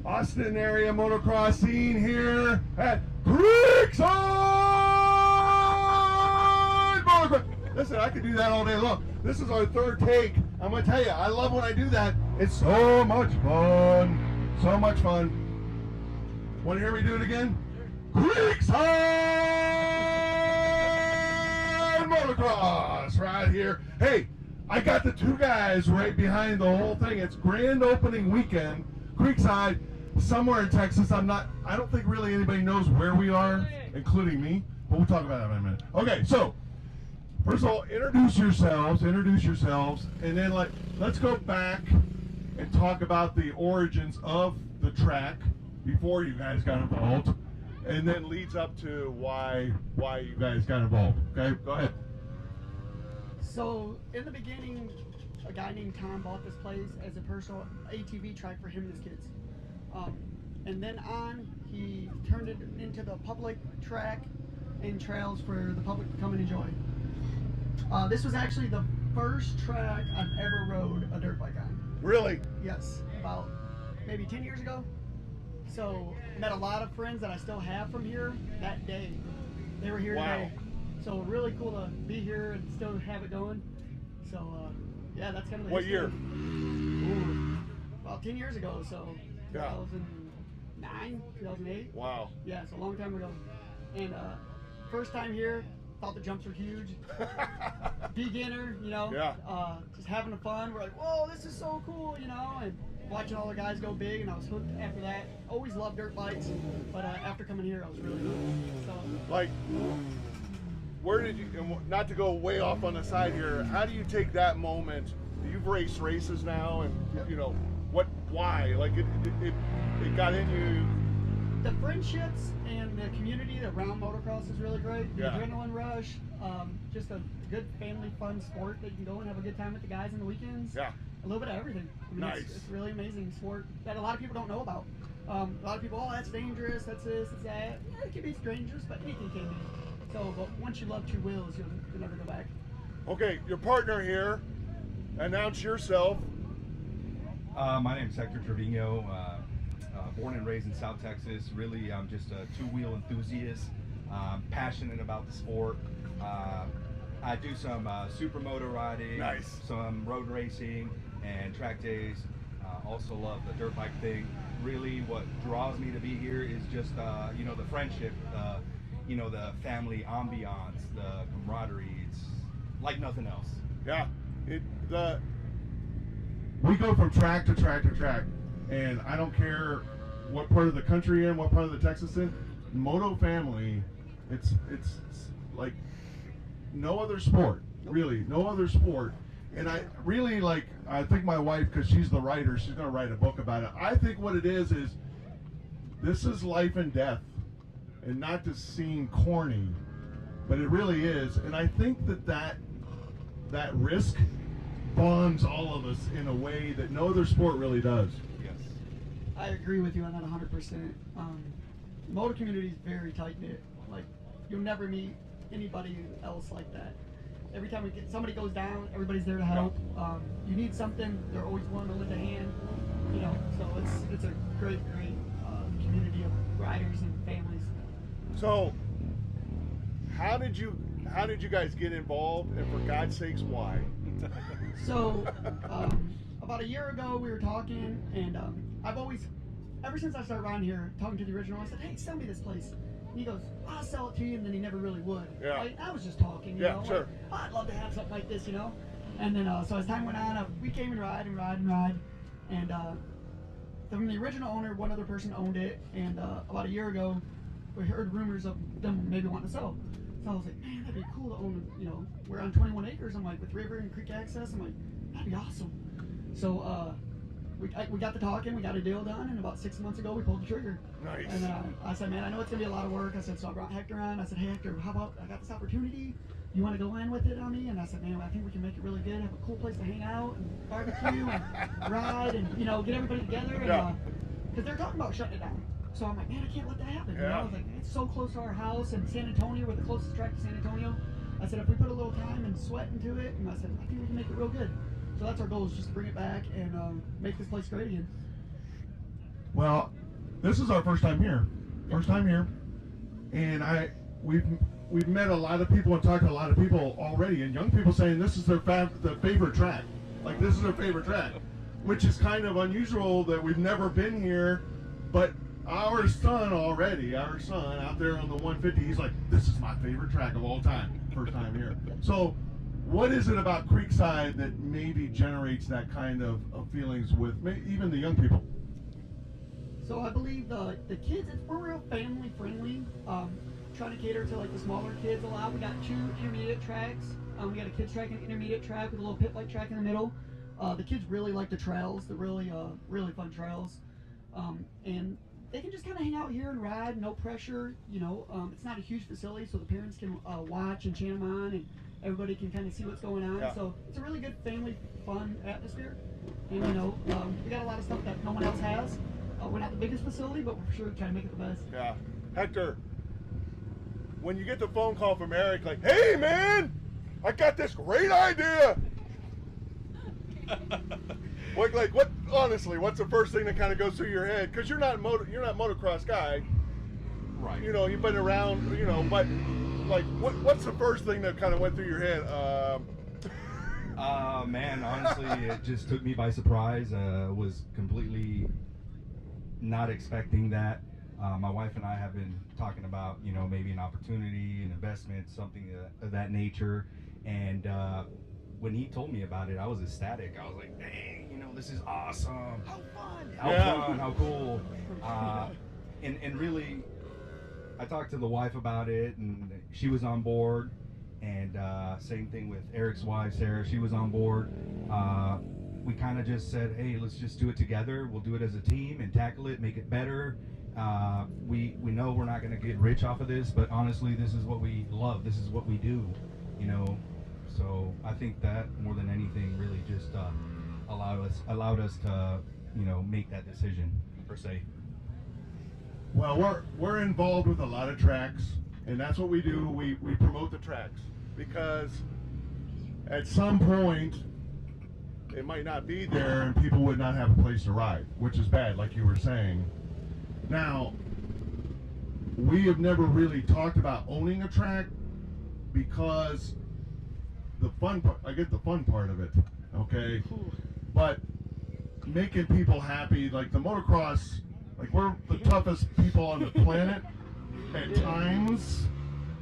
Austin area motocross scene here at Creekside Motocross. Listen, I could do that all day long. This is our third take. I'm going to tell you, I love when I do that. It's so much fun. So much fun. Want to hear me do it again? Creekside Motocross right here. Hey, I got the two guys right behind the whole thing. It's grand opening weekend, Creekside, somewhere in Texas. I don't think really anybody knows where we are, including me, but we'll talk about that in a minute. Okay, so first of all, introduce yourselves, and then let's go back and talk about the origins of the track before you guys got involved, and then leads up to why you guys got involved. Okay, go ahead. So in the beginning, a guy named Tom bought this place as a personal ATV track for him and his kids. And then on, he turned it into the public track and trails for the public to come and enjoy. This was actually the first track I've ever rode a dirt bike on. Really? Yes, about maybe 10 years ago. So met a lot of friends that I still have from here that day. They were here today. So really cool to be here and still have it going. So yeah, that's kind of the What history. year? Ooh, about 10 years ago, so Yeah. 2009, 2008. Wow. Yeah, it's a long time ago. And first time here, thought the jumps were huge. Beginner, you know, Yeah. just having fun. We're like, whoa, this is so cool, you know, and watching all the guys go big, and I was hooked after that. Always loved dirt bikes, but after coming here, I was really hooked. So, Like, where did you, and not to go way off on the side here, how do you take that moment? You've raced races now, and you know, why? Like, it got in you. the friendships and the community around motocross is really great. The Yeah. adrenaline rush, just a good family fun sport that you can go and have a good time with the guys on the weekends. Yeah. A little bit of everything. I mean, Nice. It's really amazing sport that a lot of people don't know about. A lot of people, oh, that's dangerous, that's this, that's that. Yeah, it can be dangerous, but anything can be. So, but once you love two wheels, you'll never go back. Okay, your partner here, announce yourself. My name is Hector Trevino, born and raised in South Texas. Really, I'm just a two-wheel enthusiast, passionate about the sport. I do some supermoto riding, Nice. some road racing, and track days. Also love the dirt bike thing. Really, what draws me to be here is just, you know, the friendship, you know, the family ambiance, the camaraderie. It's like nothing else. Yeah. We go from track to track to track, and I don't care what part of the country you're in, what part of the Texas in. Moto family, it's like no other sport, really, no other sport. And I really I think my wife, because she's the writer, she's going to write a book about it. I think what it is this is life and death, and not to seem corny, but it really is. And I think that risk bonds all of us in a way that no other sport really does. Yes. I agree with you on that 100%. The moto community is very tight-knit. Like, you'll never meet anybody else like that. Every time somebody goes down, everybody's there to help. You need something, they're always willing to lend a hand. You know, so it's a great community of riders and families. So, how did you guys get involved, and for God's sakes, why? So, about a year ago, we were talking, and I've always, ever since I started around here, talking to the original, I said, hey, sell me this place. And he goes, I'll sell it to you, and then he never really would. Yeah. Right? I was just talking, you know. Sure. Like, oh, I'd love to have something like this, you know. And then, so as time went on, we came and ride. And from the original owner, one other person owned it, and about a year ago, we heard rumors of them maybe wanting to sell. So I was like, man, that'd be cool to own, you know, we're on 21 acres, I'm like, with river and creek access, I'm like, that'd be awesome. So we got to talking, we got a deal done, and about 6 months ago, we pulled the trigger. Nice. And I said, man, I know it's gonna be a lot of work. I said, so I brought Hector on. I said, hey, Hector, how about, I got this opportunity, you want to go in with it on me? And I said, man, I think we can make it really good, have a cool place to hang out and barbecue and ride and, you know, get everybody together. And because they're talking about shutting it down. So I'm like, man, I can't let that happen. You know, I was like, it's so close to our house in San Antonio. We're the closest track to San Antonio. I said, if we put a little time and sweat into it, and I said, I think we can make it real good. So that's our goal, is just to bring it back and make this place great again. Well, this is our first time here. First time here. And we've met a lot of people and talked to a lot of people already, and young people saying this is their favorite track. Like, this is their favorite track, which is kind of unusual that we've never been here. But our son out there on the 150, he's like, this is my favorite track of all time. First time here. So what is it about Creekside that maybe generates that kind of feelings with even the young people? So I believe the kids, we're real family friendly. Trying to cater to like the smaller kids a lot. We got 2 intermediate tracks. We got a kids track and an intermediate track with a little pit-like track in the middle. The kids really like the trails. They're really fun trails. And they can just kind of hang out here and ride, no pressure. You know, it's not a huge facility, so the parents can watch and chant them on, and everybody can kind of see what's going on. Yeah. So it's a really good family fun atmosphere. And you know, we got a lot of stuff that no one else has. We're not the biggest facility, but we're sure trying to make it the best. Yeah. Hector, when you get the phone call from Eric, like, hey man, I got this great idea. What honestly, what's the first thing that kind of goes through your head? Because you're not a motocross guy. Right. You know, you've been around, you know, but like what's the first thing that kind of went through your head? Man, honestly, it just took me by surprise. Was completely not expecting that. My wife and I have been talking about, you know, maybe an opportunity, an investment, something of that nature. And when he told me about it, I was ecstatic. I was like, dang, you know, this is awesome. How fun, how cool. And really, I talked to the wife about it, and she was on board. And same thing with Eric's wife, Sarah, she was on board. We kind of just said, hey, let's just do it together. We'll do it as a team and tackle it, make it better. We know we're not going to get rich off of this, but honestly, this is what we love. This is what we do, you know. So I think that more than anything really just allowed us to, you know, make that decision per se. Well, we're involved with a lot of tracks, and that's what we do. We promote the tracks because at some point it might not be there and people would not have a place to ride, which is bad, like you were saying. Now, we have never really talked about owning a track because the fun part, I get the fun part of it, okay? But making people happy, like the motocross, like we're the toughest people on the planet at times,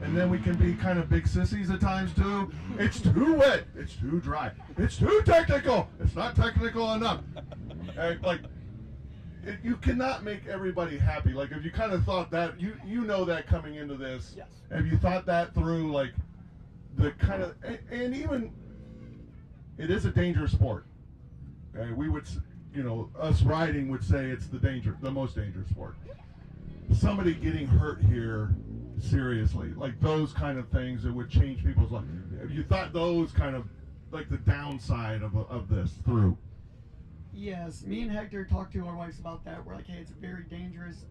and then we can be kind of big sissies at times too. It's too wet, it's too dry, it's too technical, it's not technical enough. You cannot make everybody happy. Like if you kind of thought that, you know that coming into this, Yes. have you thought that through, like the kind of, and even, it is a dangerous sport. Okay, we would, you know, us riding would say it's the most dangerous sport. Somebody getting hurt here, seriously, like those kind of things that would change people's life. Have you thought those kind of, like the downside of this through? Yes, me and Hector talked to our wives about that. We're like, hey, it's a very dangerous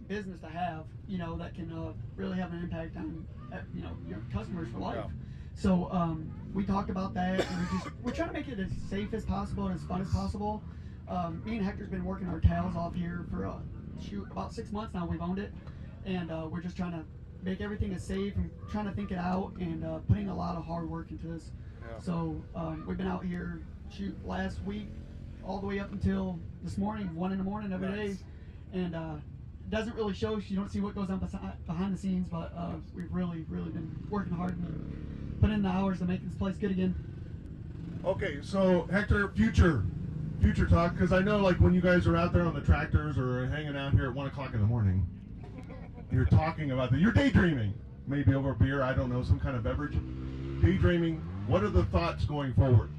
business to have, you know, that can really have an impact on, you know, your customers for life. Yeah. So we talked about that, and we're trying to make it as safe as possible and as fun as possible. Me and Hector's been working our tails off here for about 6 months now. We've owned it, and we're just trying to make everything as safe and trying to think it out and putting a lot of hard work into this. Yeah. So we've been out here last week all the way up until this morning, 1 in the morning every day, and it doesn't really show. You don't see what goes on behind the scenes, but we've really been working hard and putting in the hours to make this place good again. Okay, so Hector, future talk, because I know like when you guys are out there on the tractors or hanging out here at 1 o'clock in the morning, you're talking about you're daydreaming, maybe over a beer, I don't know, some kind of beverage. Daydreaming. What are the thoughts going forward?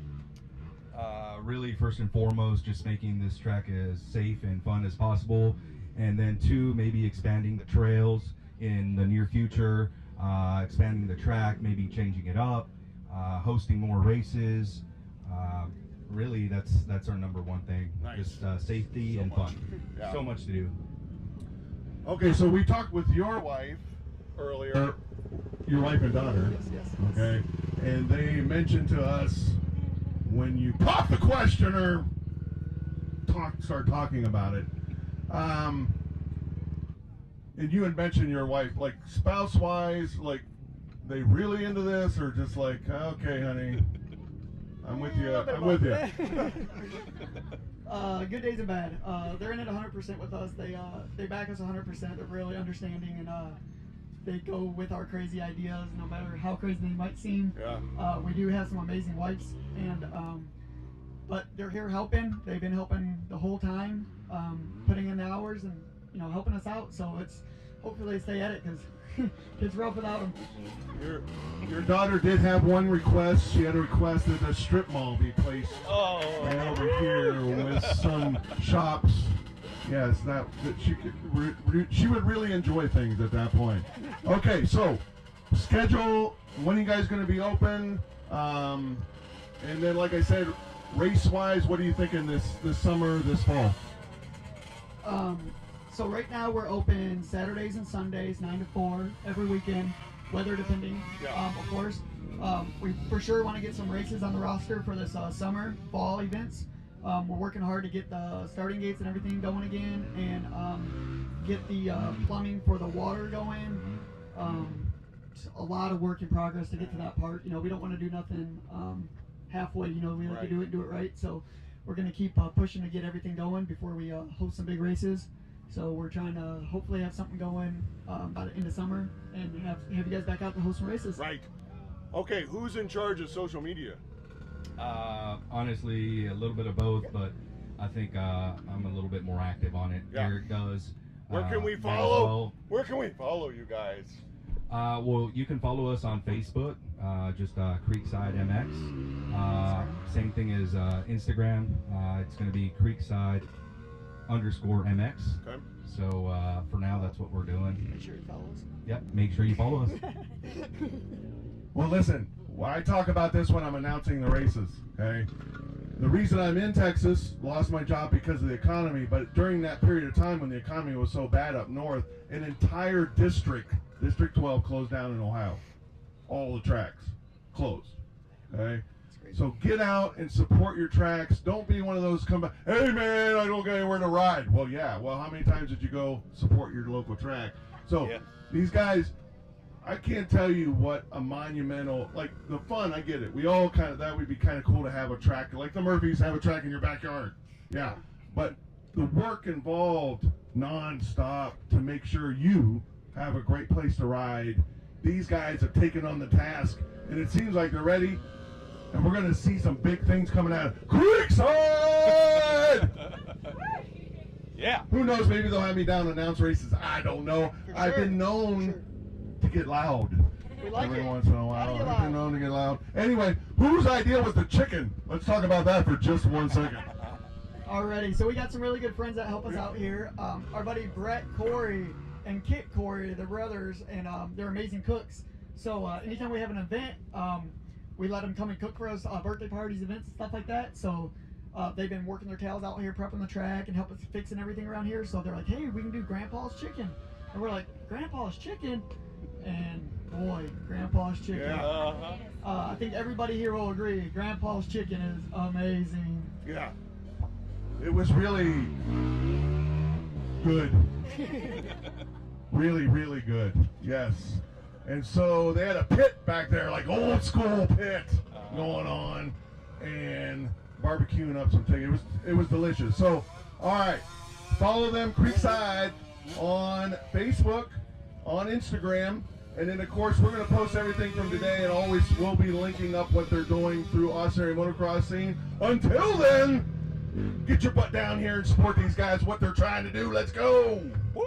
Really, first and foremost, just making this track as safe and fun as possible, and then 2, maybe expanding the trails in the near future, expanding the track, maybe changing it up, hosting more races. Really, that's our number one thing. Nice. Just safety and fun. Yeah. So much to do. Okay, so we talked with your wife earlier, your wife and daughter. Yes. Okay, and they mentioned to us when you pop the question or start talking about it, And you had mentioned your wife, like spouse-wise, like they really into this, or just like, okay, honey, I'm with you. I'm with you. Good days and bad. They're in it 100% with us. They back us 100%. They're really understanding, and they go with our crazy ideas, no matter how crazy they might seem. Yeah. We do have some amazing wives, and but they're here helping. They've been helping the whole time, putting in the hours and helping us out. So it's hopefully they stay at it, because it's rough without them. Your daughter did have one request. She had a request that a strip mall be placed right over here with some shops. Yes, that she would really enjoy things at that point. Okay, so schedule, when are you guys going to be open? And then, like I said, race-wise, what are you thinking this summer, this fall? So right now we're open Saturdays and Sundays, 9 to 4, every weekend, weather depending, of course. We for sure want to get some races on the roster for this summer, fall events. We're working hard to get the starting gates and everything going again, and get the plumbing for the water going. A lot of work in progress to get to that part. We don't want to do nothing halfway. We like to do it right. So we're going to keep pushing to get everything going before we host some big races. So we're trying to hopefully have something going by the end of summer, and have you guys back out to host some races. Right. Okay, who's in charge of social media? Honestly, a little bit of both, but I think I'm a little bit more active on it. Yeah. Eric does. Where can we follow? Where can we follow you guys? Well, you can follow us on Facebook, just Creekside MX. Same thing as Instagram. It's going to be Creekside _MX. Okay. So for now, that's what we're doing. Make sure you follow us. Yep, make sure you follow us. Well, listen, I talk about this when I'm announcing the races, okay? The reason I'm in Texas, lost my job because of the economy, but during that period of time when the economy was so bad up north, an entire district, District 12, closed down in Ohio. All the tracks closed, okay? So get out and support your tracks. Don't be one of those come back, hey man, I don't got anywhere to ride. Well, yeah, well, how many times did you go support your local track? So these guys, I can't tell you what a monumental, like the fun, I get it. We all kind of, that would be kind of cool to have a track, like the Murphys have a track in your backyard. Yeah, but the work involved non-stop to make sure you have a great place to ride. These guys have taken on the task, and it seems like they're ready. And we're going to see some big things coming out of Creekside! Yeah. Who knows, maybe they'll have me down to announce races. I don't know. I've been known to get loud. We like every it. once in a while. I've been known to get loud. Anyway, whose idea was the chicken? Let's talk about that for just 1 second. Alrighty, so we got some really good friends that help us out here. Our buddy Brett Corey and Kit Corey, they're brothers, and they're amazing cooks. So anytime we have an event, we let them come and cook for us, birthday parties, events, and stuff like that. So they've been working their tails out here, prepping the track and helping us fixing everything around here. So they're like, hey, we can do Grandpa's chicken. And we're like, Grandpa's chicken? And boy, Grandpa's chicken. Yeah. I think everybody here will agree, Grandpa's chicken is amazing. Yeah. It was really good. Really, really good. Yes. And so they had a pit back there, like old school pit going on, and barbecuing up some things. It was delicious. So, all right, follow them, Creekside, on Facebook, on Instagram, and then of course we're going to post everything from today, and always we'll be linking up what they're doing through Austin area motocross scene. Until then, get your butt down here and support these guys, what they're trying to do. Let's go. Woo!